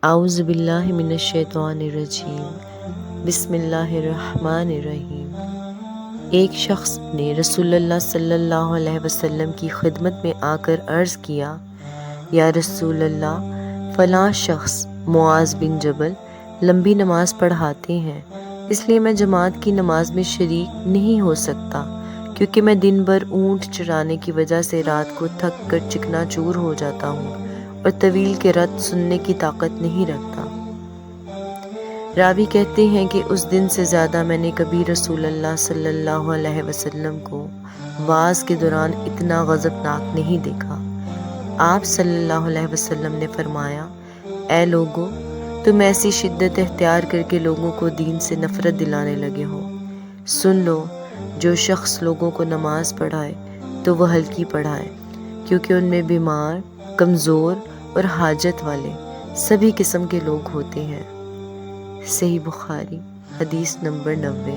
اعوذ باللہ من الشیطان الرجیم، بسم اللہ الرحمن الرحیم۔ ایک شخص نے رسول اللہ صلی اللہ علیہ وسلم کی خدمت میں آ کر عرض کیا، یا رسول اللہ، فلاں شخص معاذ بن جبل لمبی نماز پڑھاتے ہیں، اس لیے میں جماعت کی نماز میں شریک نہیں ہو سکتا، کیونکہ میں دن بھر اونٹ چرانے کی وجہ سے رات کو تھک کر چکنا چور ہو جاتا ہوں اور طویل قرأت سننے کی طاقت نہیں رکھتا۔ راوی کہتے ہیں کہ اس دن سے زیادہ میں نے کبھی رسول اللہ صلی اللہ علیہ وسلم کو وعظ کے دوران اتنا غضبناک نہیں دیکھا۔ آپ صلی اللہ علیہ وسلم نے فرمایا، اے لوگو، تم ایسی شدت اختیار کر کے لوگوں کو دین سے نفرت دلانے لگے ہو۔ سن لو، جو شخص لوگوں کو نماز پڑھائے تو وہ ہلکی پڑھائے، کیونکہ ان میں بیمار، کمزور اور حاجت والے سبھی قسم کے لوگ ہوتے ہیں۔ صحیح بخاری، حدیث نمبر 90۔